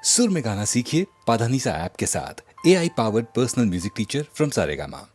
सुर में गाना सीखिए पाधानीसा ऐप के साथ। AI powered personal music teacher from Saregama.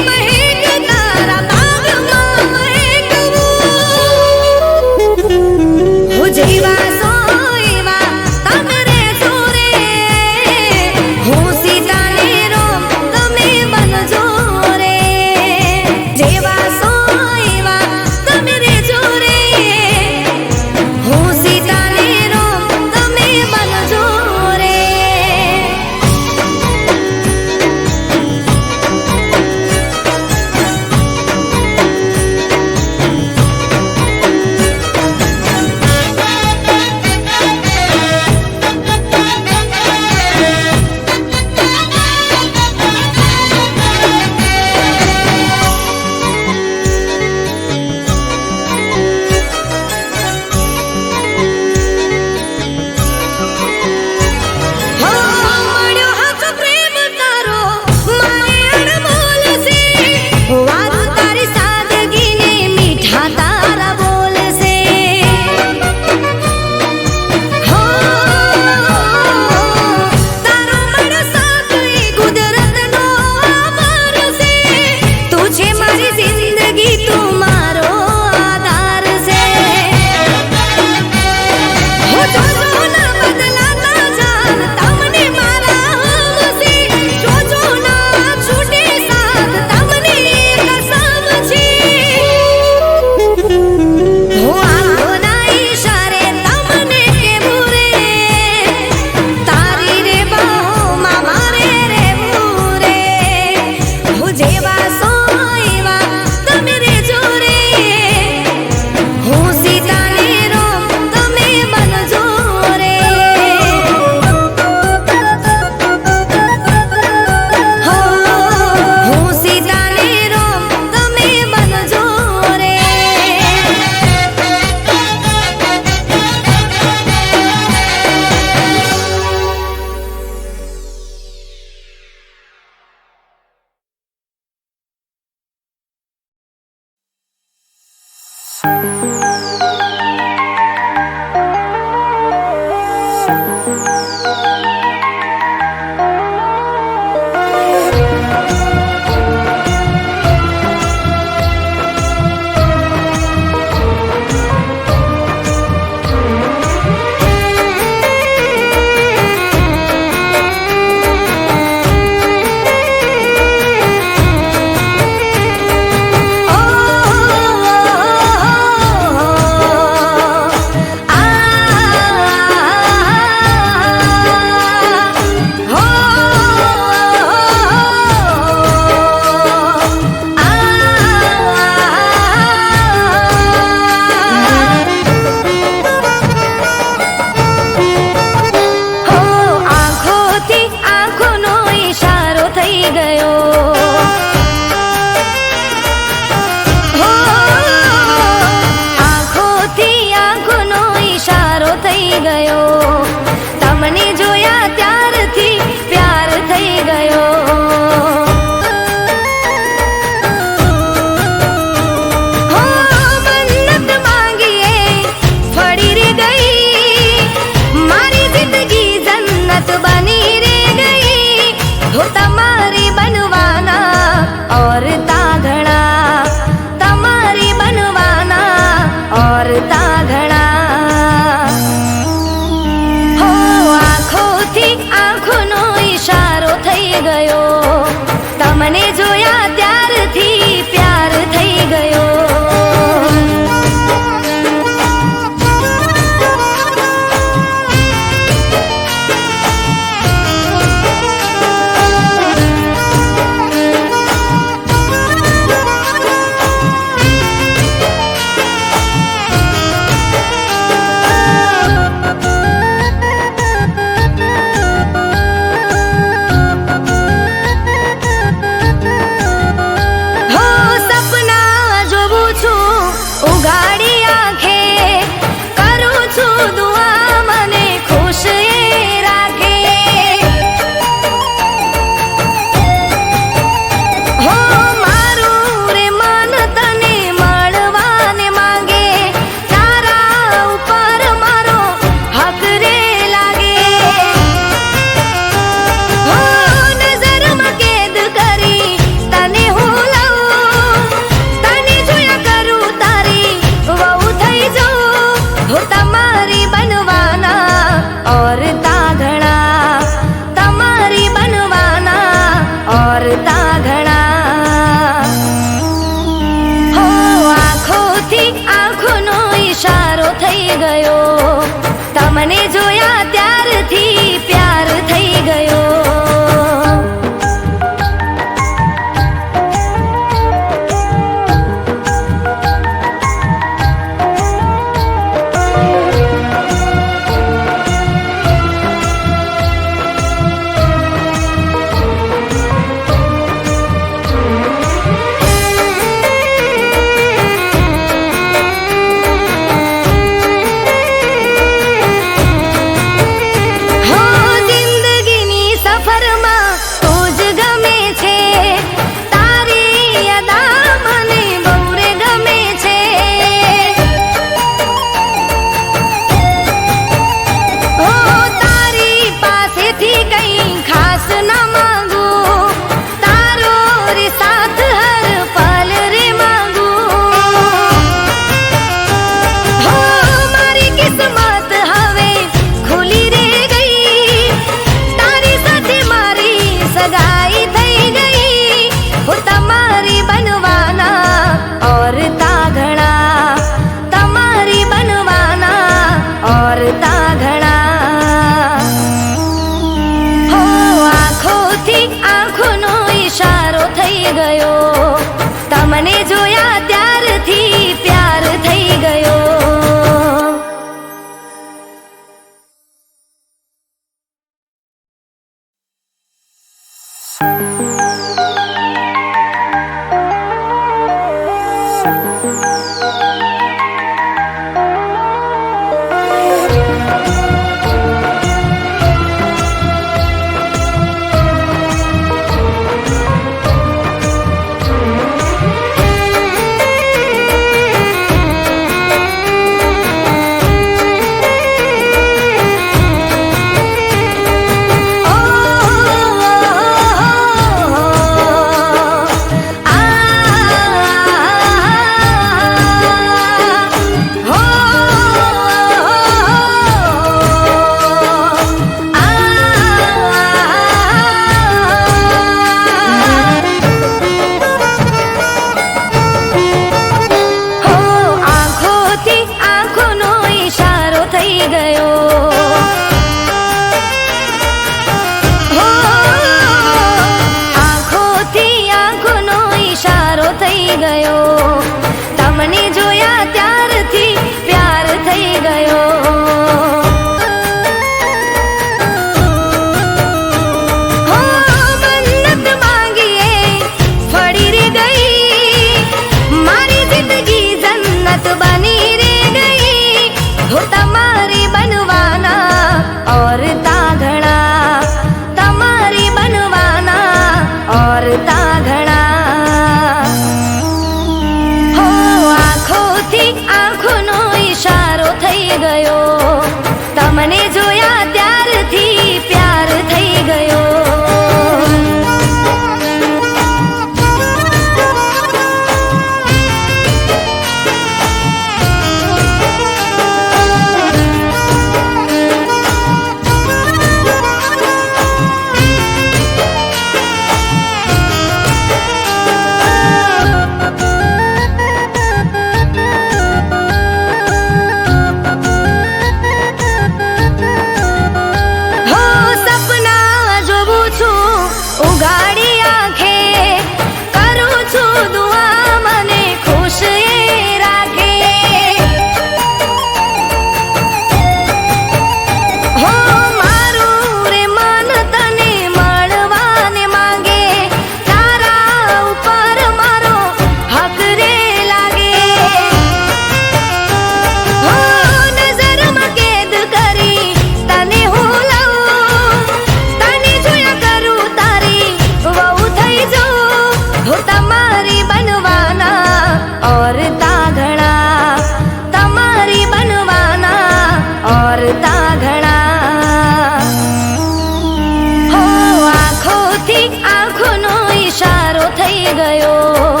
આંખોનો ઈશારો થઈ ગયો,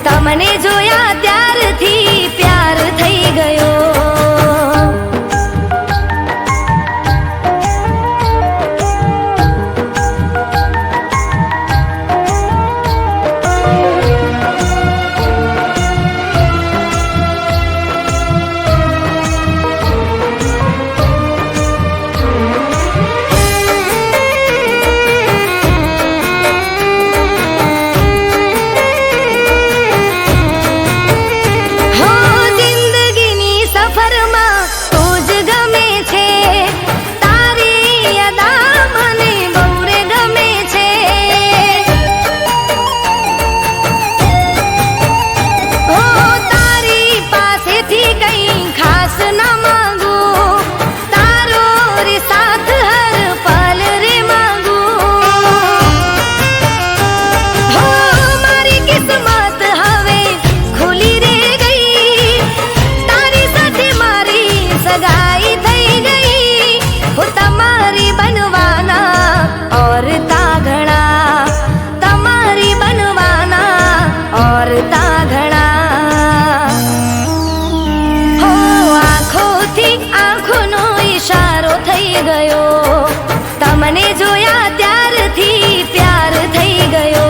તમને જોયા ત્યારથી પ્યાર થઈ ગયો. તમને જોયા ત્યારથી પ્યાર થઈ ગયો.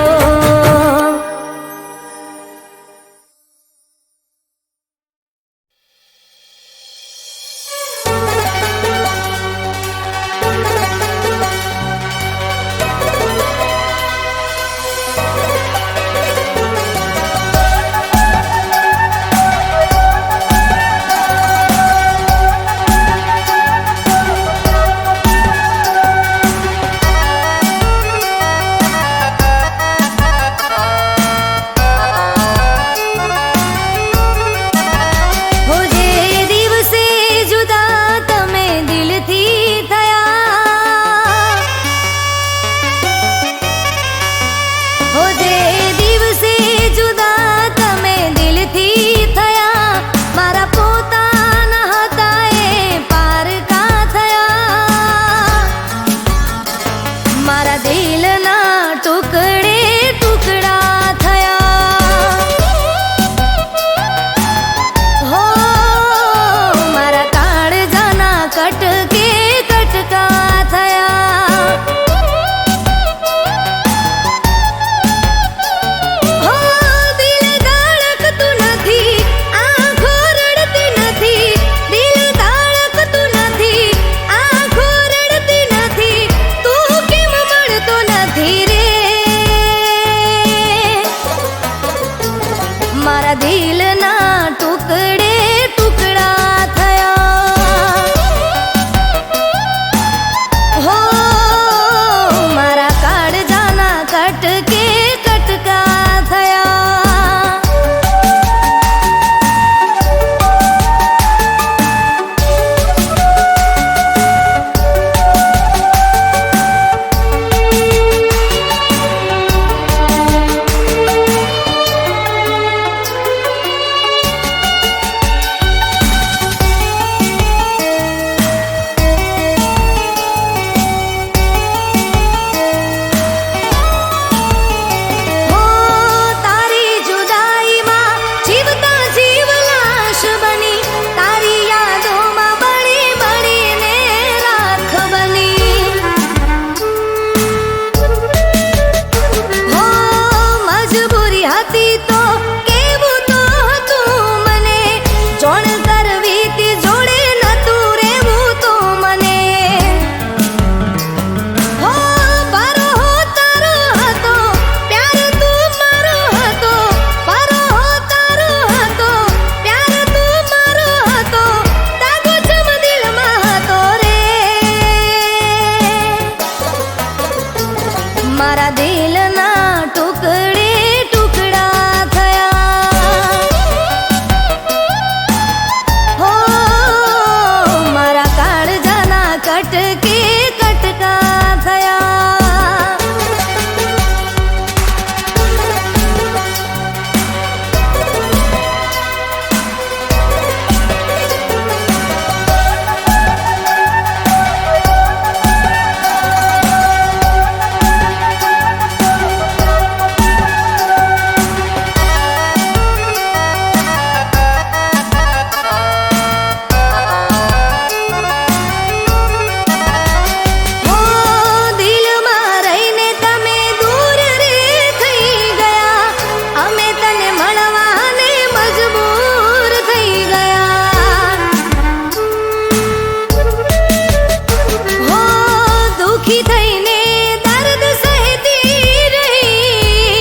દુખી થઈને દર્દ સહેતી રહી,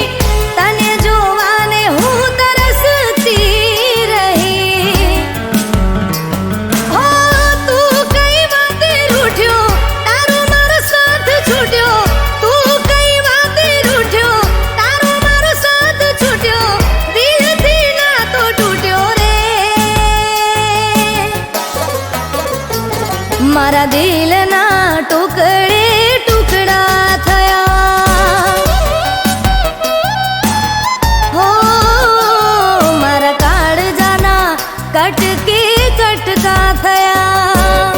તને જોવાને હું તરસતી રહી. હો તું કઈ વાતે રૂઠ્યો, તારો મારો સાથ છૂટ્યો. તું કઈ વાતે રૂઠ્યો, તારો મારો સાથ છૂટ્યો. દિલથી નાતો તૂટ્યો રે. મારા દિલના ટુકડે ટુકડા થયા. હો મારા કાળજાના કટકે કટકા થયા.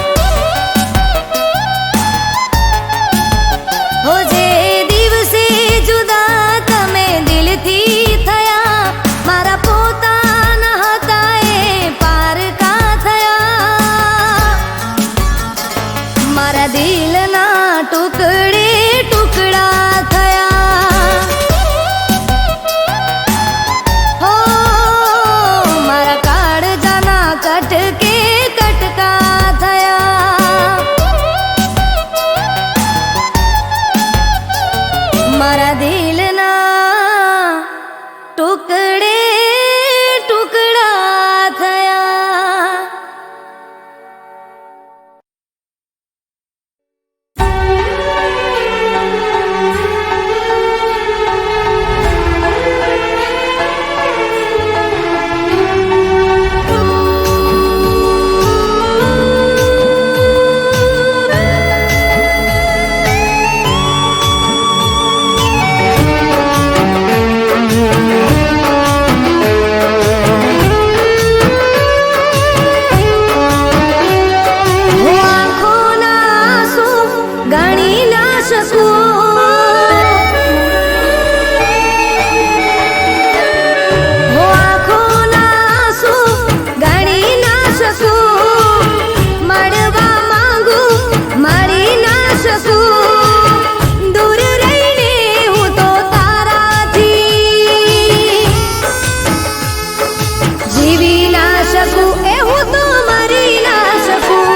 હો જે દિવસે જુદા તમે દિલથી થયા, મારા પોતાના હતા એ પારકા થયા. મારા દિલના ટુકડે ટુકડા થયા. હો મારા કાળજાના કટકે કટકા થયા. મારા દિલના ટુકડે ટુકડા થયા. હું આંખોના આંસુ ગણી ના શકું. હું આંખોના આંસુ ગણી ના શકું. મળવા માંગુ મળી ના શકું. દૂર રહીને હું તો તારાથી જીવી ના શકું. એ હું તો મરી ના શકું.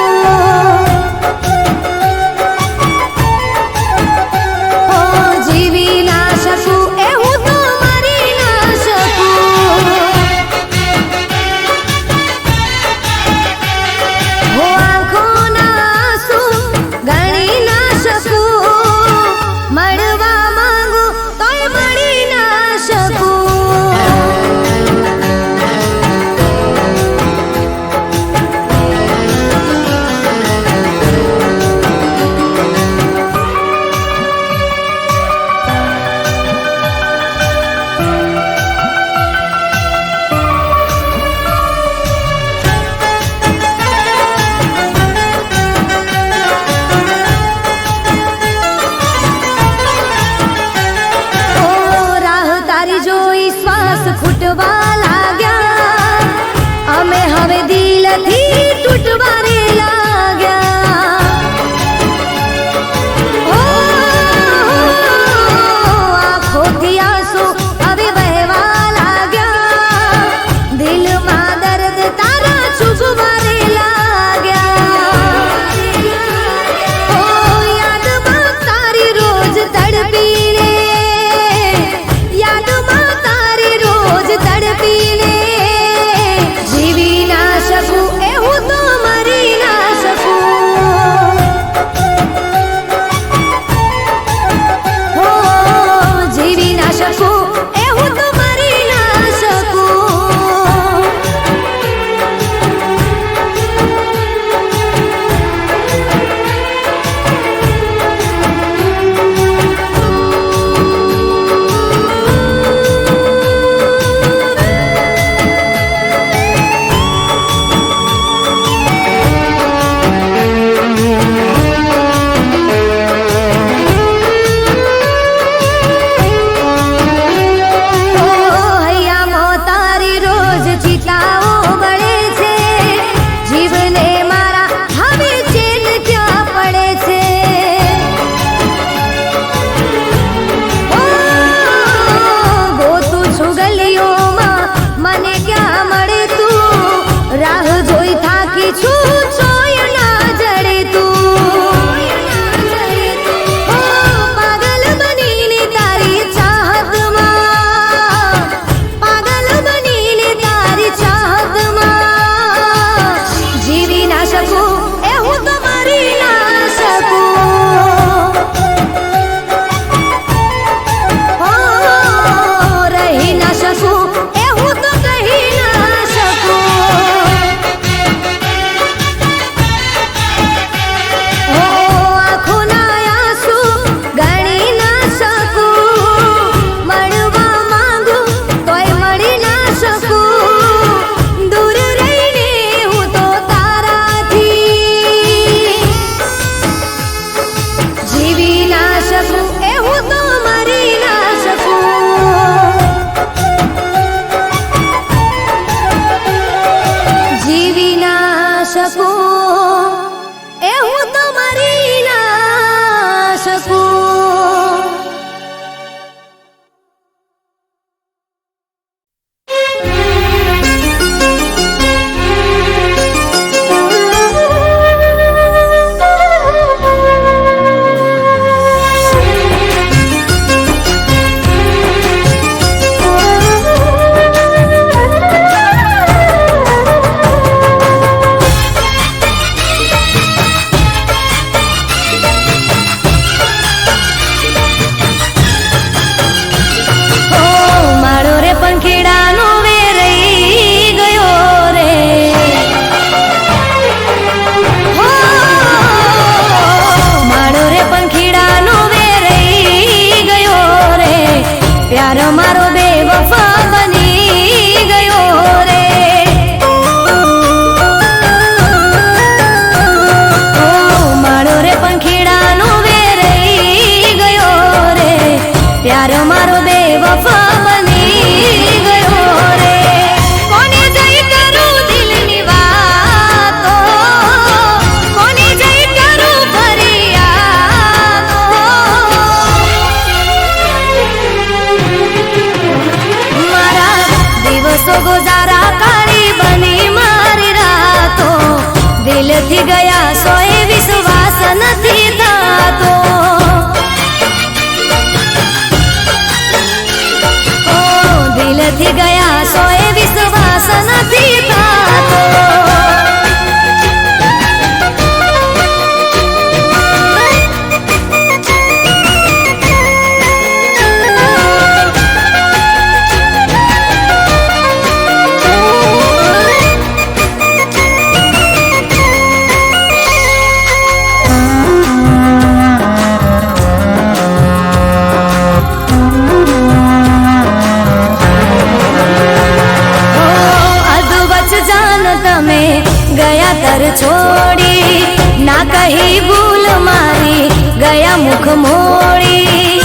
છોડી ના કહી ભૂલ મારી ગયા મુખ મોડી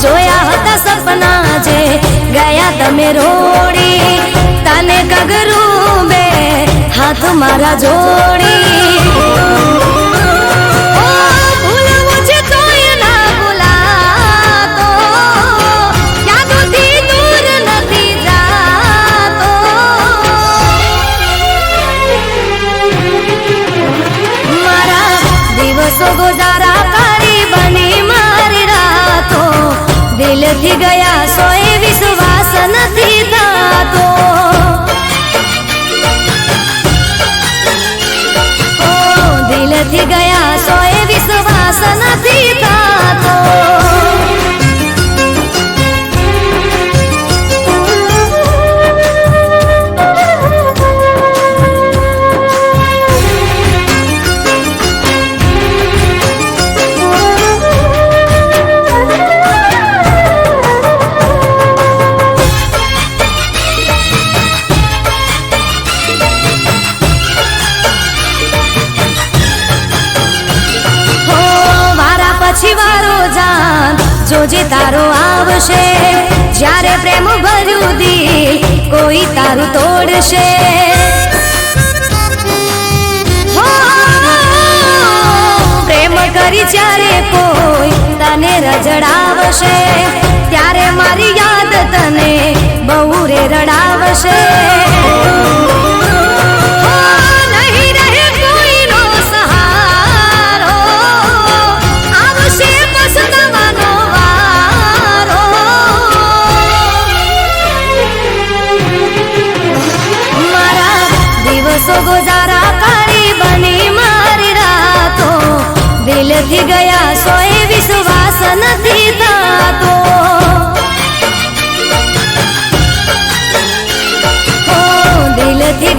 જોયા હતા સપના જે ગયા તમે રોડી તને કગરું બે હાથ મારા જોડી ભૂલવું છે તોય ના ભૂલાતો યાદોથી દૂર નથી જાતો મારા દિવસો ગુજારા કરી બની મારી રાતો દિલથી ગયા સોય વિશ્વાસ નથી થતો દિલથી ગયા સોય વિશ્વાસ નથી થતો પછી વારો જાન જોજે તારો આવશે જ્યારે પ્રેમ ભર્યું દિલ કોઈ તારું તોડશે હો, પ્રેમ કરી જ્યારે કોઈ તને રજડાવશે ત્યારે મારી યાદ તને બહુ રે રડાવશે ગુજારા કરી બની મારી રાતો દિલથી ગયા સોય વિશ્વાસ નથી થતો દિલથી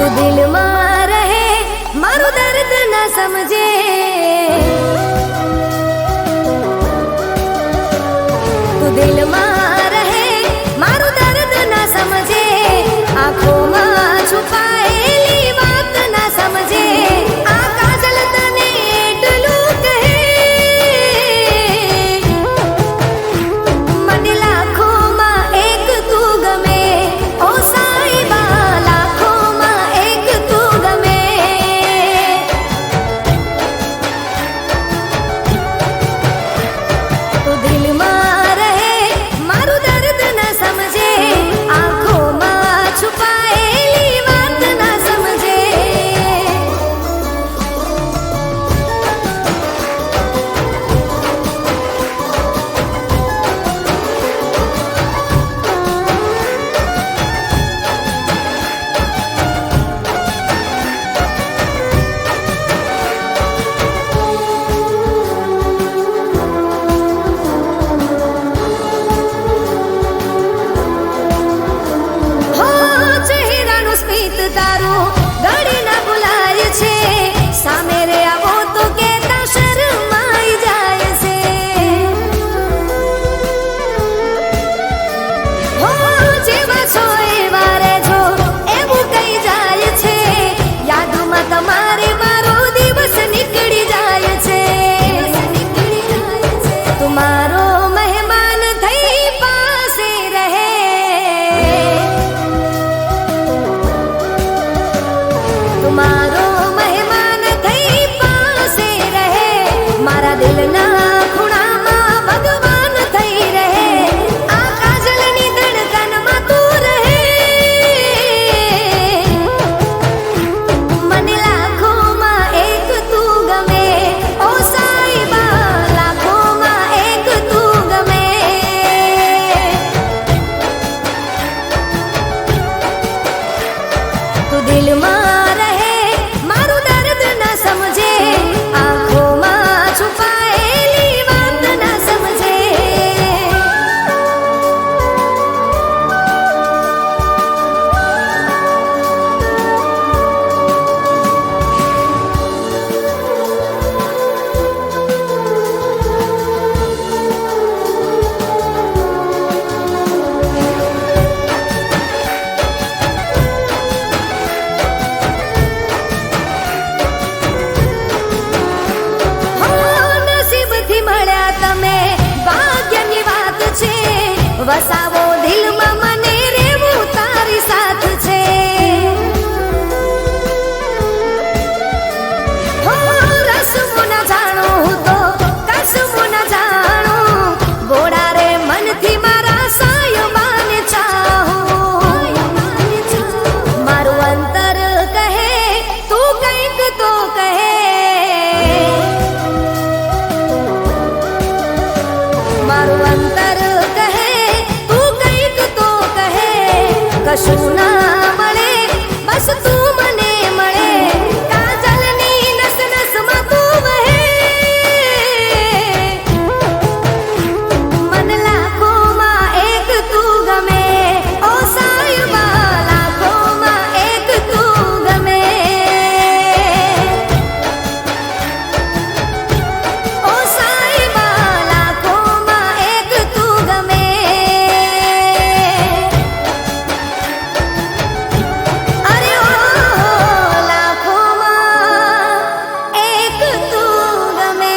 તું દિલમાં રહે મારું દર્દ ન સમજે, તું દિલમાં રહે મારું દર્દ ન સમજે, આંખોમાં છુપાયેલી વાત ન સમજે, આ કાજલ તને એટલું કહે, મને લાખોમાં એક તું ગમે, ઓ સાઈબા લાખોમાં એક તું ગમે, તું દિલમાં રહે મારું દર્દ ન સમજે, આંખોમાં છુપાયેલી વાત ન સમજે. હો ચહેરાનું સ્મિત તારું ઘડી ના ભૂલાય છે, સામે રે આવો તો કેતા શરમાઈ જાય છે, હો જેવા છો એવા રહેજો એવું કહી જાય છે, યાદમાં તમારે મારો દિવસ નીકળી જાય છે, તમારો મહેમાન થઈ પાસે રહે, તમારો મહેમાન થઈ પાસે રહે, મારા દિલના ખૂણામાં ભગવાન થઈ રહે, આ કાજલની ધડકનમાં તું રહે, મને લાખોમાં એક તું ગમે, ઓ સાઈબા લાખોમાં એક તું ગમે, તું દિલમાં રહે મારું દર્દ ન સમજે, આંખોમાં છુપાયેલી વાત ન સમજે. હો નસીબથી મળ્યા તમે ભાગ્યની વાત છે, વસાવો દિલમાં મને રેવું તારી સાથ છે, હો રસમો ન જાણું હું તો કસમો ન જાણું, ગોળા રે મનથી મારા સાયબાને ચાહું, મારું અંતર કહે તું કંઈક તો કહે, મારું અંતર કહે તું કંઈક તો કહે, કશું ના મળે બસ તું મને મળે, કાજલની નસ નસમાં તું વહે, મન લાખોમાં એક તું ગમે, ઓ સાઈબા લાખોમાં એક તું ગમે, ઓ સાઈબા લાખોમાં એક તું ગમે, અરે ઓ લાખોમાં એક તું ગમે.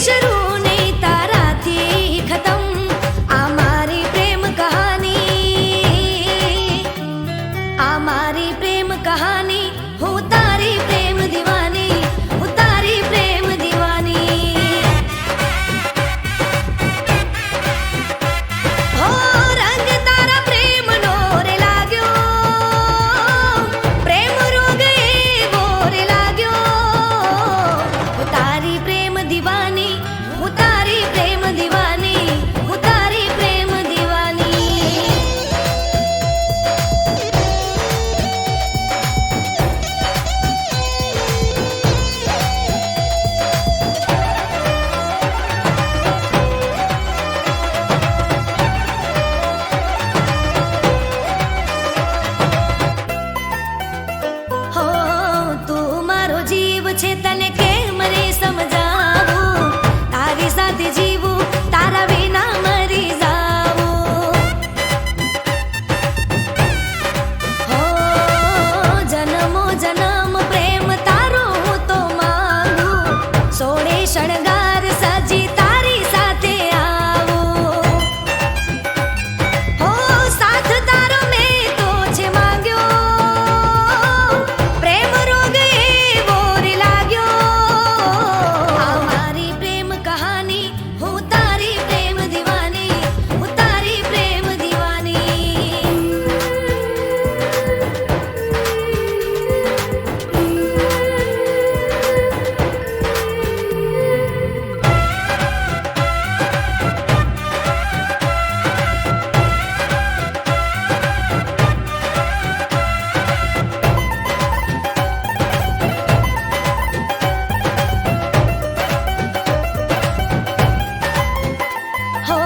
શરૂ ને તારાથી ખતમ, આ મારી હો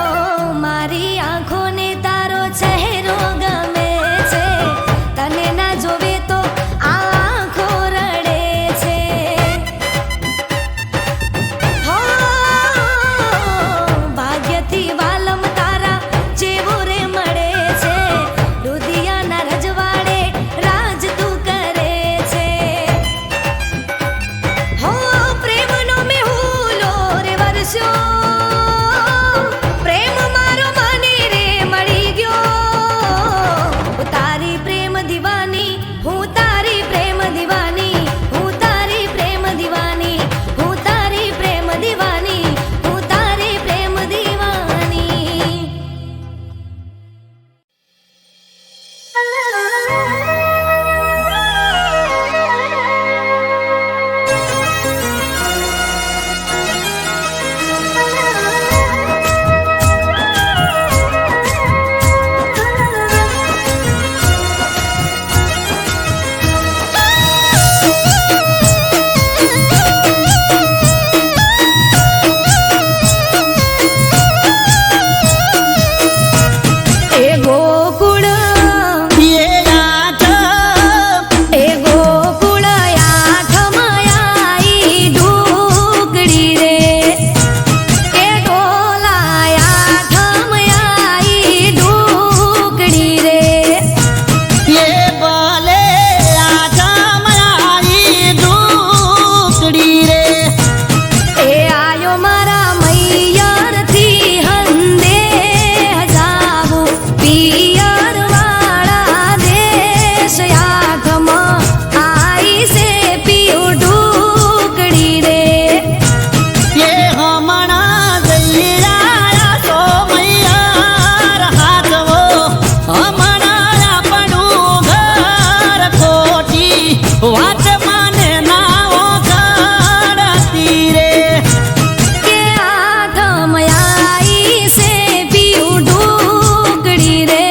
મારી આંખોને તારો ચહેરો ગમે છે, તને ના જોવે તો આંખો રડે છે. હો ભાગ્યથી વાલમ તારા જેવો રે મળે છે, રુધિયાના રજવાડે રાજ તું કરે છે. હો પ્રેમનો મેહુલો રે વરસ્યો, પ્રેમ મારો મને રે મળી ગયો. તારી પ્રેમ દીવાની, હું તારી પ્રેમ દીવાની, હું તારી પ્રેમ દીવાની, હું તારી પ્રેમ દીવાની, હું તારી પ્રેમ દીવાની. એ ગોકુળ એ ગોકુળ આઠમયાઈ ઢુકડી રે, એ ડોલા આઠમયાઈ ઢુકડી રે. એ આયો મારા મૈયરથી હંદે જાવું, પિયર વાળા દેશ આઠમાં આઈ સે પીયું ઢુકડી રે. વાત માને નાઓ કાઢતી રે. કે આઠમયાઈ સે પીયું ઢુકડી રે.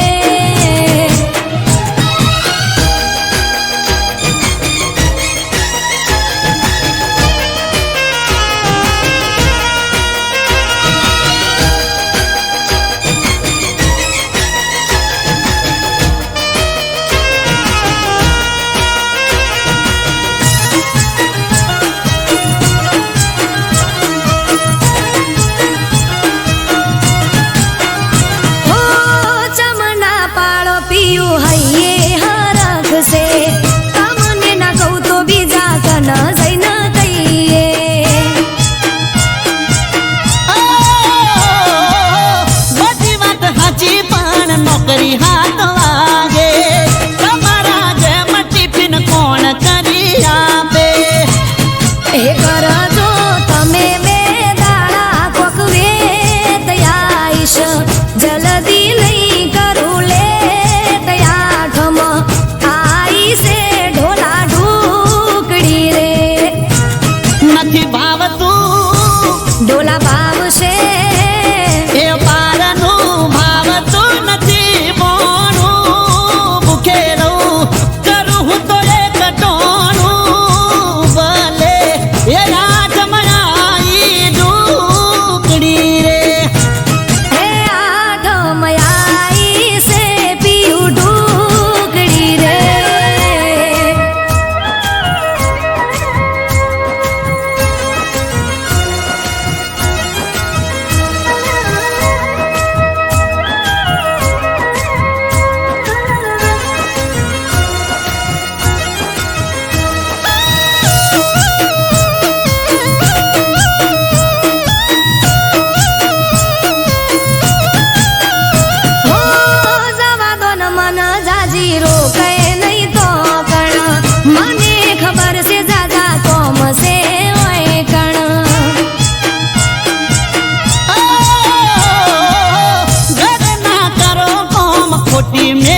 હો ચમના પાળો પીયું હૈયે હરખ સે, તમને ના કહું તો બીજા કન જઈને કહીએ. બધી વાત હાચી પણ નોકરી હાથ વાગે, તમારા જેમ ટિફિન કોણ કરી આપે. એ કરજો તમે બે દાડા કોક વેત આઈશ, જલ્દી નહીં કરું લે તયાઠમ આઈ સે ઢોલા ઢુકડી રે. નથી ભાવતું ઢોલા ભાવશે એ પારનું, ભાવતું નથી મોણું. ભૂખે રહું કરું હું તો એક ટોણું, ભલે એ આઠમયાઈ ઢુકડી રે. હે આઠમયાઈ સે પીયું ઢુકડી રે. હો જવા દો ન મન જાજી રોકાય નહીં તો કણ, મને ખબર છે જાજા કોમ છે ઓય કણ. ઘર ના કરો કોમ ખોટી મે